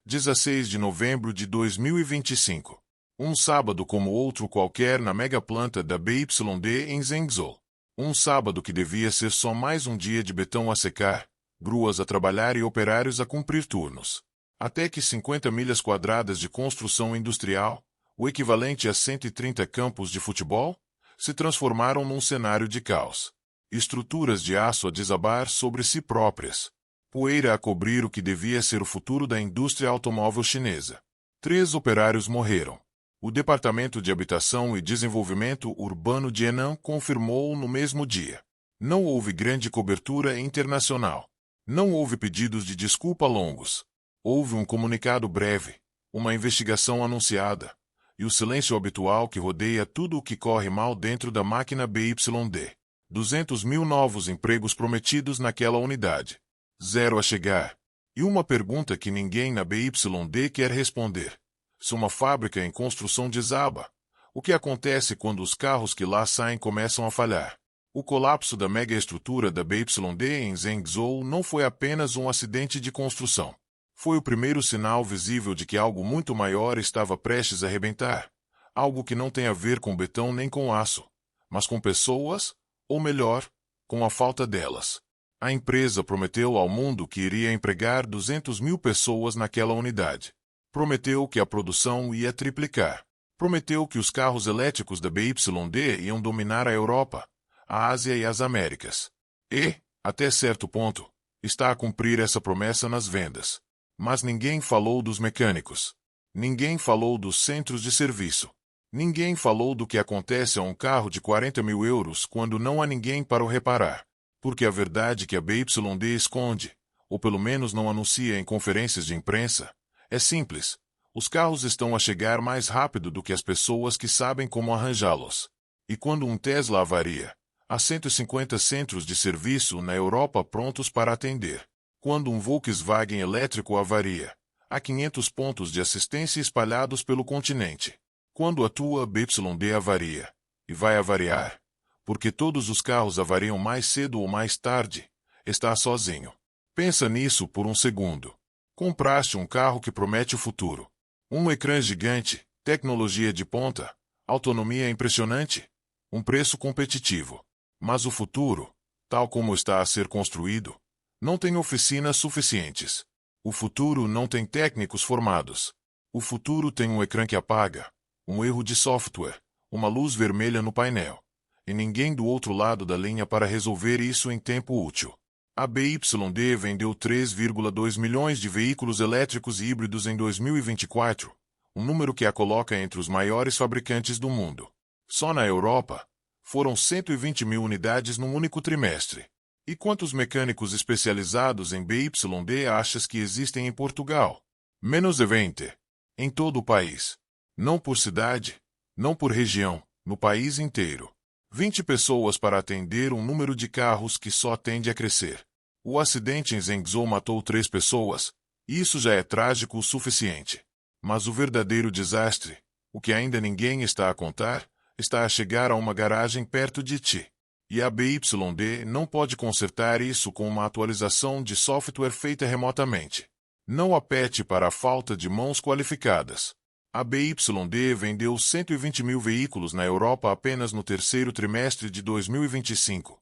16 de novembro de 2025. Um sábado como outro qualquer na mega planta da BYD em Zhengzhou. Um sábado que devia ser só mais um dia de betão a secar, gruas a trabalhar e operários a cumprir turnos. Até que 50 milhas quadradas de construção industrial, o equivalente a 130 campos de futebol, se transformaram num cenário de caos. Estruturas de aço a desabar sobre si próprias. Poeira a cobrir o que devia ser o futuro da indústria automóvel chinesa. 3 operários morreram. O Departamento de Habitação e Desenvolvimento Urbano de Henan confirmou no mesmo dia. Não houve grande cobertura internacional. Não houve pedidos de desculpa longos. Houve um comunicado breve, uma investigação anunciada, e o silêncio habitual que rodeia tudo o que corre mal dentro da máquina BYD. 200 mil novos empregos prometidos naquela unidade. 0 a chegar. E uma pergunta que ninguém na BYD quer responder. Se uma fábrica em construção desaba, o que acontece quando os carros que lá saem começam a falhar? O colapso da megaestrutura da BYD em Zhengzhou não foi apenas um acidente de construção. Foi o primeiro sinal visível de que algo muito maior estava prestes a arrebentar. Algo que não tem a ver com betão nem com aço, mas com pessoas, ou melhor, com a falta delas. A empresa prometeu ao mundo que iria empregar 200 mil pessoas naquela unidade. Prometeu que a produção ia triplicar. Prometeu que os carros elétricos da BYD iam dominar a Europa, a Ásia e as Américas. E, até certo ponto, está a cumprir essa promessa nas vendas. Mas ninguém falou dos mecânicos. Ninguém falou dos centros de serviço. Ninguém falou do que acontece a um carro de 40 mil euros quando não há ninguém para o reparar. Porque a verdade que a BYD esconde, ou pelo menos não anuncia em conferências de imprensa, é simples. Os carros estão a chegar mais rápido do que as pessoas que sabem como arranjá-los. E quando um Tesla avaria, há 150 centros de serviço na Europa prontos para atender. Quando um Volkswagen elétrico avaria, há 500 pontos de assistência espalhados pelo continente. Quando a tua BYD avaria, e vai avariar, porque todos os carros avariam mais cedo ou mais tarde, está sozinho. Pensa nisso por um segundo. Compraste um carro que promete o futuro. Um ecrã gigante, tecnologia de ponta, autonomia impressionante, um preço competitivo. Mas o futuro, tal como está a ser construído, não tem oficinas suficientes. O futuro não tem técnicos formados. O futuro tem um ecrã que apaga, um erro de software, uma luz vermelha no painel. E ninguém do outro lado da linha para resolver isso em tempo útil. A BYD vendeu 3,2 milhões de veículos elétricos e híbridos em 2024, um número que a coloca entre os maiores fabricantes do mundo. Só na Europa, foram 120 mil unidades num único trimestre. E quantos mecânicos especializados em BYD achas que existem em Portugal? Menos de 20. Em todo o país. Não por cidade, não por região, no país inteiro. 20 pessoas para atender um número de carros que só tende a crescer. O acidente em Zhengzhou matou 3 pessoas, e isso já é trágico o suficiente. Mas o verdadeiro desastre, o que ainda ninguém está a contar, está a chegar a uma garagem perto de ti. E a BYD não pode consertar isso com uma atualização de software feita remotamente. Não apete para a falta de mãos qualificadas. A BYD vendeu 120 mil veículos na Europa apenas no terceiro trimestre de 2025,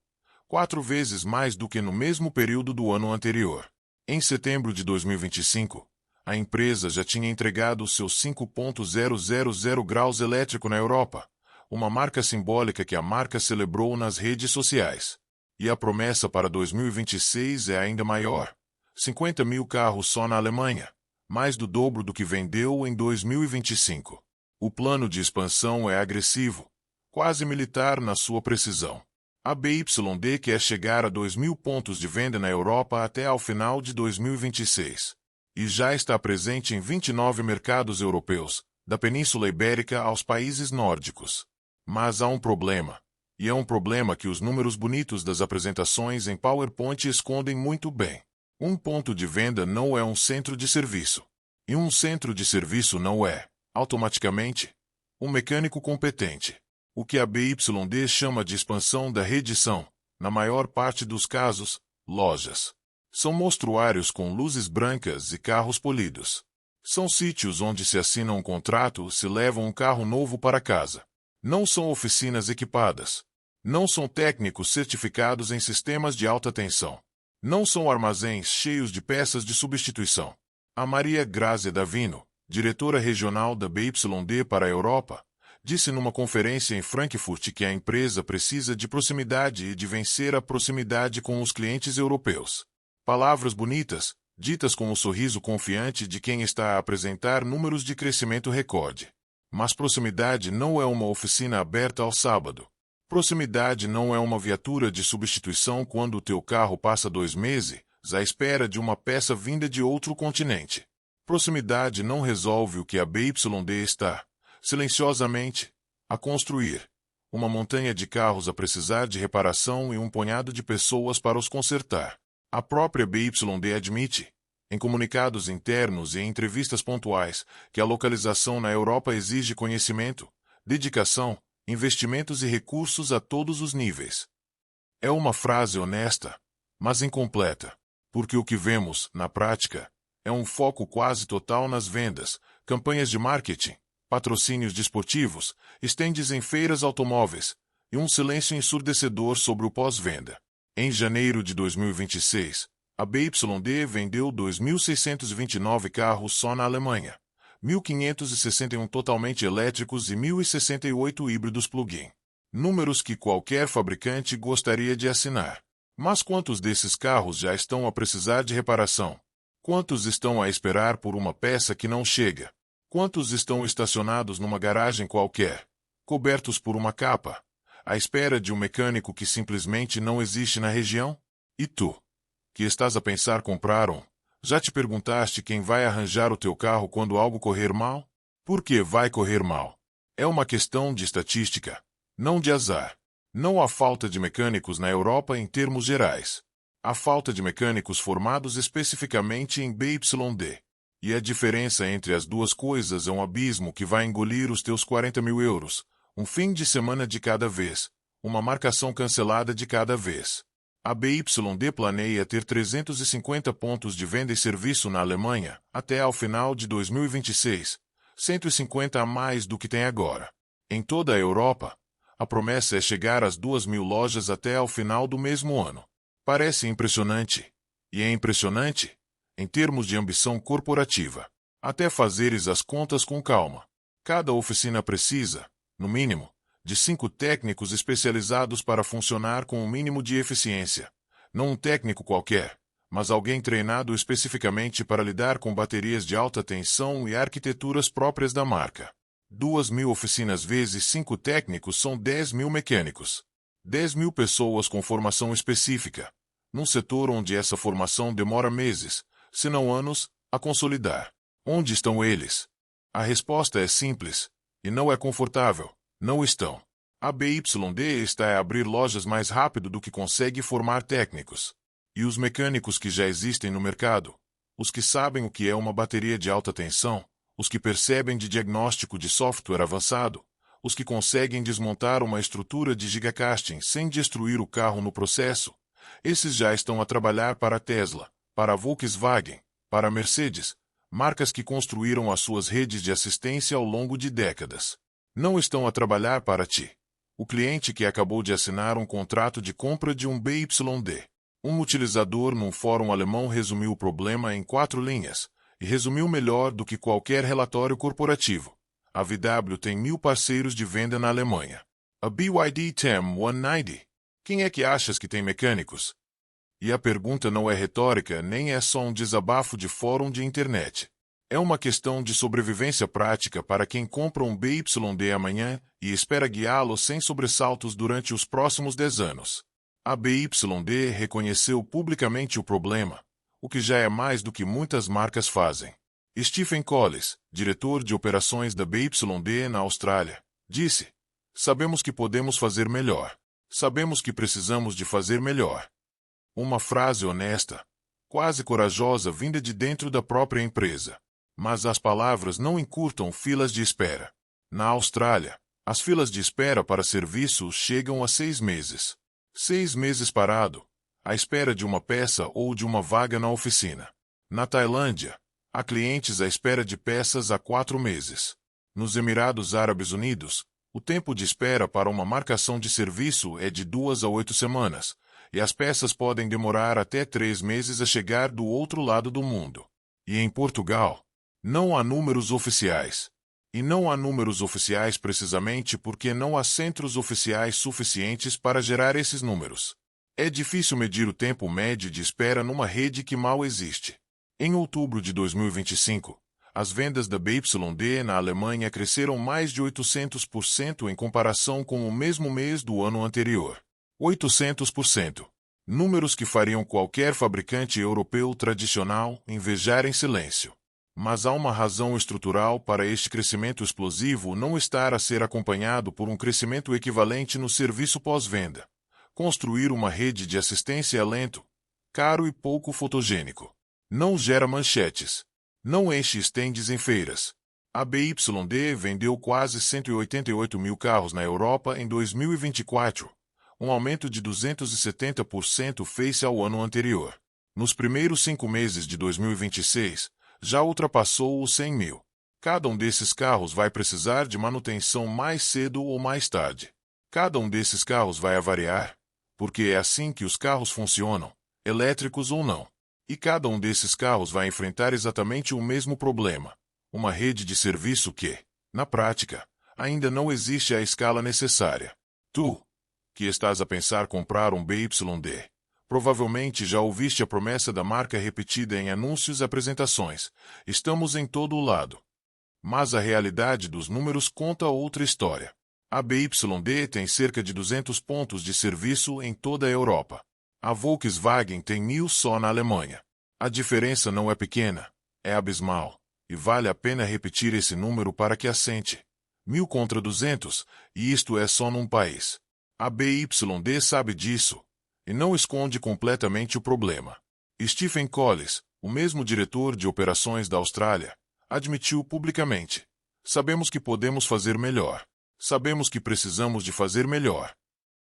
4 vezes mais do que no mesmo período do ano anterior. Em setembro de 2025, a empresa já tinha entregado seus 5.000 graus elétrico na Europa, uma marca simbólica que a marca celebrou nas redes sociais. E a promessa para 2026 é ainda maior. 50 mil carros só na Alemanha. Mais do dobro do que vendeu em 2025. O plano de expansão é agressivo, quase militar na sua precisão. A BYD quer chegar a 2.000 pontos de venda na Europa até ao final de 2026. E já está presente em 29 mercados europeus, da Península Ibérica aos países nórdicos. Mas há um problema. E é um problema que os números bonitos das apresentações em PowerPoint escondem muito bem. Um ponto de venda não é um centro de serviço. E um centro de serviço não é, automaticamente, um mecânico competente. O que a BYD chama de expansão da rede são, na maior parte dos casos, lojas. São mostruários com luzes brancas e carros polidos. São sítios onde se assina um contrato, se leva um carro novo para casa. Não são oficinas equipadas. Não são técnicos certificados em sistemas de alta tensão. Não são armazéns cheios de peças de substituição. A Maria Grazia Davino, diretora regional da BYD para a Europa, disse numa conferência em Frankfurt que a empresa precisa de proximidade e de vencer a proximidade com os clientes europeus. Palavras bonitas, ditas com um sorriso confiante de quem está a apresentar números de crescimento recorde. Mas proximidade não é uma oficina aberta ao sábado. Proximidade não é uma viatura de substituição quando o teu carro passa 2 meses à espera de uma peça vinda de outro continente. Proximidade não resolve o que a BYD está, silenciosamente, a construir. Uma montanha de carros a precisar de reparação e um punhado de pessoas para os consertar. A própria BYD admite, em comunicados internos e em entrevistas pontuais, que a localização na Europa exige conhecimento, dedicação, investimentos e recursos a todos os níveis. É uma frase honesta, mas incompleta, porque o que vemos, na prática, é um foco quase total nas vendas, campanhas de marketing, patrocínios desportivos, estendes em feiras automóveis, e um silêncio ensurdecedor sobre o pós-venda. Em janeiro de 2026, a BYD vendeu 2.629 carros só na Alemanha, 1.561 totalmente elétricos e 1.068 híbridos plug-in. Números que qualquer fabricante gostaria de assinar. Mas quantos desses carros já estão a precisar de reparação? Quantos estão a esperar por uma peça que não chega? Quantos estão estacionados numa garagem qualquer, cobertos por uma capa, à espera de um mecânico que simplesmente não existe na região? E tu, que estás a pensar comprar um, já te perguntaste quem vai arranjar o teu carro quando algo correr mal? Por que vai correr mal? É uma questão de estatística, não de azar. Não há falta de mecânicos na Europa em termos gerais. Há falta de mecânicos formados especificamente em BYD. E a diferença entre as duas coisas é um abismo que vai engolir os teus 40.000 euros, um fim de semana de cada vez, uma marcação cancelada de cada vez. A BYD planeia ter 350 pontos de venda e serviço na Alemanha até ao final de 2026, 150 a mais do que tem agora. Em toda a Europa, a promessa é chegar às 2.000 lojas até ao final do mesmo ano. Parece impressionante. E é impressionante, em termos de ambição corporativa. Até fazeres as contas com calma. Cada oficina precisa, no mínimo, de 5 técnicos especializados para funcionar com um mínimo de eficiência. Não um técnico qualquer, mas alguém treinado especificamente para lidar com baterias de alta tensão e arquiteturas próprias da marca. 2.000 oficinas vezes 5 técnicos são 10.000 mecânicos. 10.000 pessoas com formação específica, num setor onde essa formação demora meses, se não anos, a consolidar. Onde estão eles? A resposta é simples, e não é confortável. Não estão. A BYD está a abrir lojas mais rápido do que consegue formar técnicos. E os mecânicos que já existem no mercado, os que sabem o que é uma bateria de alta tensão, os que percebem de diagnóstico de software avançado, os que conseguem desmontar uma estrutura de gigacasting sem destruir o carro no processo, esses já estão a trabalhar para a Tesla, para a Volkswagen, para a Mercedes, marcas que construíram as suas redes de assistência ao longo de décadas. Não estão a trabalhar para ti, o cliente que acabou de assinar um contrato de compra de um BYD. Um utilizador num fórum alemão resumiu o problema em 4 linhas, e resumiu melhor do que qualquer relatório corporativo. A VW tem 1.000 parceiros de venda na Alemanha. A BYD tem 190. Quem é que achas que tem mecânicos? E a pergunta não é retórica nem é só um desabafo de fórum de internet. É uma questão de sobrevivência prática para quem compra um BYD amanhã e espera guiá-lo sem sobressaltos durante os próximos 10 anos. A BYD reconheceu publicamente o problema, o que já é mais do que muitas marcas fazem. Stephen Collis, diretor de operações da BYD na Austrália, disse: "Sabemos que podemos fazer melhor. Sabemos que precisamos de fazer melhor." Uma frase honesta, quase corajosa vinda de dentro da própria empresa. Mas as palavras não encurtam filas de espera. Na Austrália, as filas de espera para serviço chegam a 6 meses. 6 meses parado, à espera de uma peça ou de uma vaga na oficina. Na Tailândia, Há clientes à espera de peças há 4 meses. Nos Emirados Árabes Unidos, o tempo de espera para uma marcação de serviço é de 2 a 8 semanas, e as peças podem demorar até 3 meses a chegar do outro lado do mundo. E em Portugal, não há números oficiais. E não há números oficiais precisamente porque não há centros oficiais suficientes para gerar esses números. É difícil medir o tempo médio de espera numa rede que mal existe. Em outubro de 2025, as vendas da BYD na Alemanha cresceram mais de 800% em comparação com o mesmo mês do ano anterior. 800%. Números que fariam qualquer fabricante europeu tradicional invejar em silêncio. Mas há uma razão estrutural para este crescimento explosivo não estar a ser acompanhado por um crescimento equivalente no serviço pós-venda. Construir uma rede de assistência é lento, caro e pouco fotogênico. Não gera manchetes. Não enche estandes em feiras. A BYD vendeu quase 188 mil carros na Europa em 2024, um aumento de 270% face ao ano anterior. Nos primeiros 5 meses de 2026, já ultrapassou os 100 mil. Cada um desses carros vai precisar de manutenção mais cedo ou mais tarde. Cada um desses carros vai avariar, porque é assim que os carros funcionam, elétricos ou não. E cada um desses carros vai enfrentar exatamente o mesmo problema: uma rede de serviço que, na prática, ainda não existe à escala necessária. Tu, que estás a pensar comprar um BYD, provavelmente já ouviste a promessa da marca repetida em anúncios e apresentações: estamos em todo o lado. Mas a realidade dos números conta outra história. A BYD tem cerca de 200 pontos de serviço em toda a Europa. A Volkswagen tem 1000 só na Alemanha. A diferença não é pequena, é abismal, e vale a pena repetir esse número para que assente. 1000 contra 200, e isto é só num país. A BYD sabe disso, e não esconde completamente o problema. Stephen Collis, o mesmo diretor de operações da Austrália, admitiu publicamente: sabemos que podemos fazer melhor. Sabemos que precisamos de fazer melhor.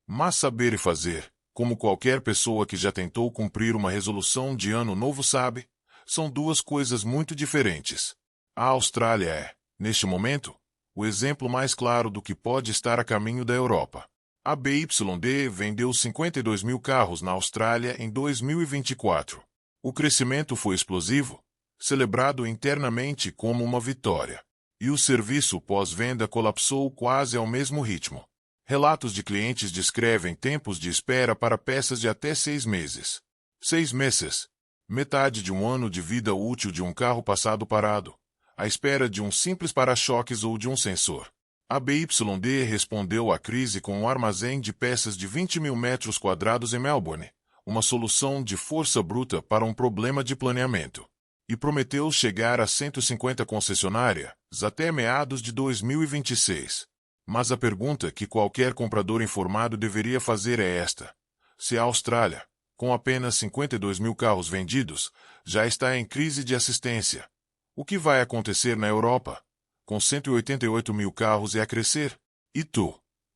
Mas saber e fazer, como qualquer pessoa que já tentou cumprir uma resolução de ano novo sabe, são duas coisas muito diferentes. A Austrália é, neste momento, o exemplo mais claro do que pode estar a caminho da Europa. A BYD vendeu 52 mil carros na Austrália em 2024. O crescimento foi explosivo, celebrado internamente como uma vitória. E o serviço pós-venda colapsou quase ao mesmo ritmo. Relatos de clientes descrevem tempos de espera para peças de até 6 meses. 6 meses. Metade de um ano de vida útil de um carro passado parado, à espera de um simples para-choques ou de um sensor. A BYD respondeu à crise com um armazém de peças de 20 mil metros quadrados em Melbourne, uma solução de força bruta para um problema de planeamento. E prometeu chegar a 150 concessionárias até meados de 2026. Mas a pergunta que qualquer comprador informado deveria fazer é esta: se a Austrália, com apenas 52 mil carros vendidos, já está em crise de assistência, o que vai acontecer na Europa, com 188 mil carros e a crescer? E tu,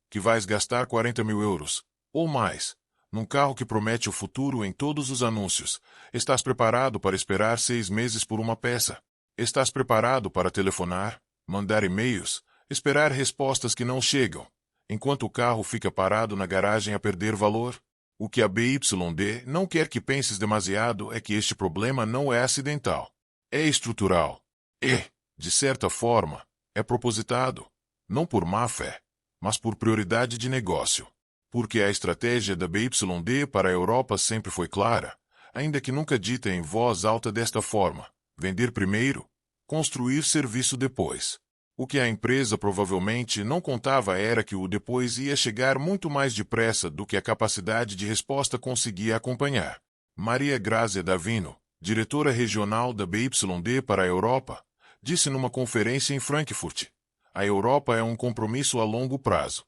que vais gastar 40 mil euros, ou mais, num carro que promete o futuro em todos os anúncios, estás preparado para esperar 6 meses por uma peça? Estás preparado para telefonar, mandar e-mails, esperar respostas que não chegam, enquanto o carro fica parado na garagem a perder valor? O que a BYD não quer que penses demasiado é que este problema não é acidental. É estrutural. E, de certa forma, é propositado, não por má fé, mas por prioridade de negócio. Porque a estratégia da BYD para a Europa sempre foi clara, ainda que nunca dita em voz alta desta forma: vender primeiro, construir serviço depois. O que a empresa provavelmente não contava era que o depois ia chegar muito mais depressa do que a capacidade de resposta conseguia acompanhar. Maria Grazia Davino, diretora regional da BYD para a Europa, disse numa conferência em Frankfurt: a Europa é um compromisso a longo prazo.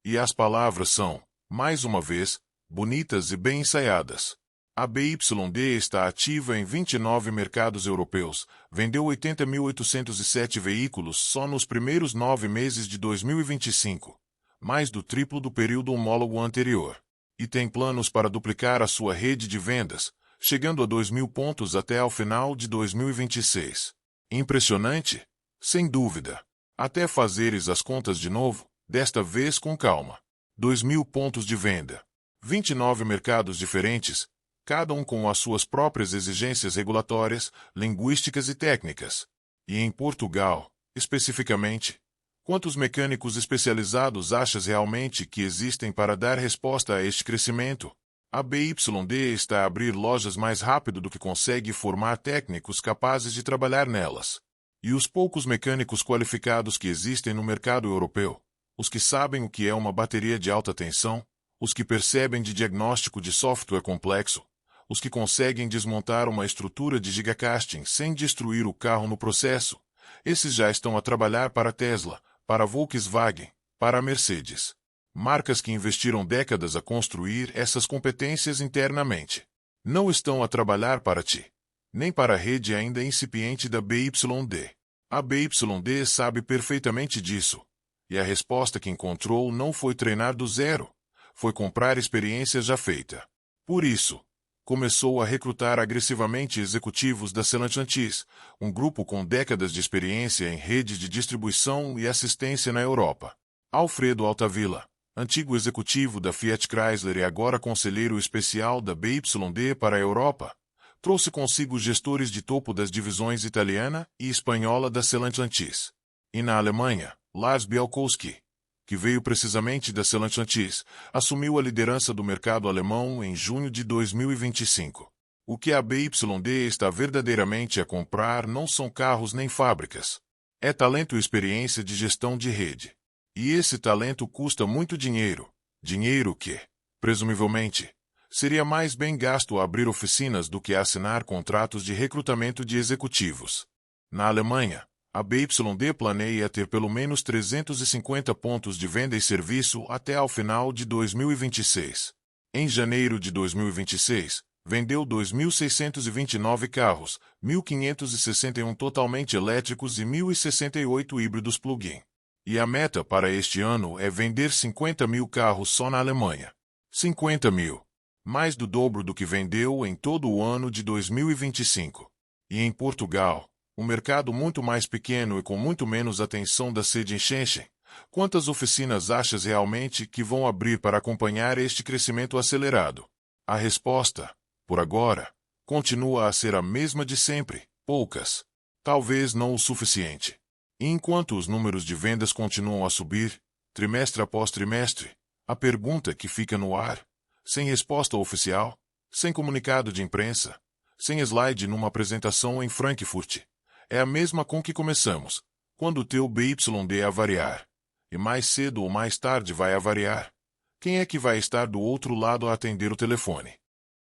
E as palavras são, mais uma vez, bonitas e bem ensaiadas. A BYD está ativa em 29 mercados europeus, vendeu 80.807 veículos só nos primeiros 9 meses de 2025, mais do triplo do período homólogo anterior. E tem planos para duplicar a sua rede de vendas, chegando a 2.000 pontos até ao final de 2026. Impressionante? Sem dúvida. Até fazeres as contas de novo, desta vez com calma. 2.000 pontos de venda. 29 mercados diferentes, cada um com as suas próprias exigências regulatórias, linguísticas e técnicas. E em Portugal, especificamente, quantos mecânicos especializados achas realmente que existem para dar resposta a este crescimento? A BYD está a abrir lojas mais rápido do que consegue formar técnicos capazes de trabalhar nelas. E os poucos mecânicos qualificados que existem no mercado europeu, os que sabem o que é uma bateria de alta tensão, os que percebem de diagnóstico de software complexo, os que conseguem desmontar uma estrutura de gigacasting sem destruir o carro no processo, esses já estão a trabalhar para a Tesla, para a Volkswagen, para a Mercedes. Marcas que investiram décadas a construir essas competências internamente. Não estão a trabalhar para ti, nem para a rede ainda incipiente da BYD. A BYD sabe perfeitamente disso. E a resposta que encontrou não foi treinar do zero, foi comprar experiência já feita. Por isso, começou a recrutar agressivamente executivos da Stellantis, um grupo com décadas de experiência em rede de distribuição e assistência na Europa. Alfredo Altavilla, antigo executivo da Fiat Chrysler e agora conselheiro especial da BYD para a Europa, trouxe consigo gestores de topo das divisões italiana e espanhola da Stellantis. E na Alemanha, Lars Bielkowski, que veio precisamente da Stellantis, assumiu a liderança do mercado alemão em junho de 2025. O que a BYD está verdadeiramente a comprar não são carros nem fábricas. É talento e experiência de gestão de rede. E esse talento custa muito dinheiro. Dinheiro que, presumivelmente, seria mais bem gasto a abrir oficinas do que a assinar contratos de recrutamento de executivos. Na Alemanha, a BYD planeia ter pelo menos 350 pontos de venda e serviço até ao final de 2026. Em janeiro de 2026, vendeu 2.629 carros, 1.561 totalmente elétricos e 1.068 híbridos plug-in. E a meta para este ano é vender 50.000 carros só na Alemanha. 50.000. Mais do dobro do que vendeu em todo o ano de 2025. E em Portugal, um mercado muito mais pequeno e com muito menos atenção da sede em Shenzhen, quantas oficinas achas realmente que vão abrir para acompanhar este crescimento acelerado? A resposta, por agora, continua a ser a mesma de sempre, poucas. Talvez não o suficiente. E enquanto os números de vendas continuam a subir, trimestre após trimestre, a pergunta que fica no ar, sem resposta oficial, sem comunicado de imprensa, sem slide numa apresentação em Frankfurt, é a mesma com que começamos, quando o teu BYD avariar. E mais cedo ou mais tarde vai avariar. Quem é que vai estar do outro lado a atender o telefone?